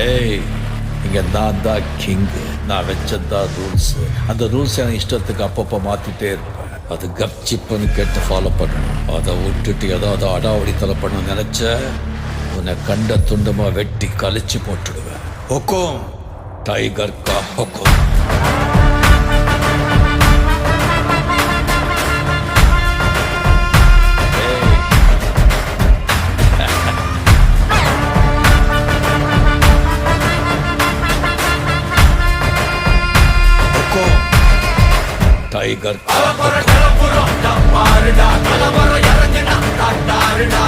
ஏய், இங்க நான் தான் கிங்கு. நான் வச்சதான் ரூல்ஸ். அந்த ரூல்ஸ் எனக்கு இஷ்டத்துக்கு அப்பப்போ மாத்திட்டே இருப்பேன். அது கப்சிப்புன்னு கேட்டு ஃபாலோ பண்ணணும். அதை விட்டுட்டு ஏதாவது அடாவடித்தலை பண்ண நினைச்ச உன்னை கண்ட துண்டமா வெட்டி கழிச்சு போட்டுடுவேன். ஹொக்கும், டைகர் கா ஹொக்கும். டைகர் கலபர பாருடா கலபர இறங்குடா காட்டாருடா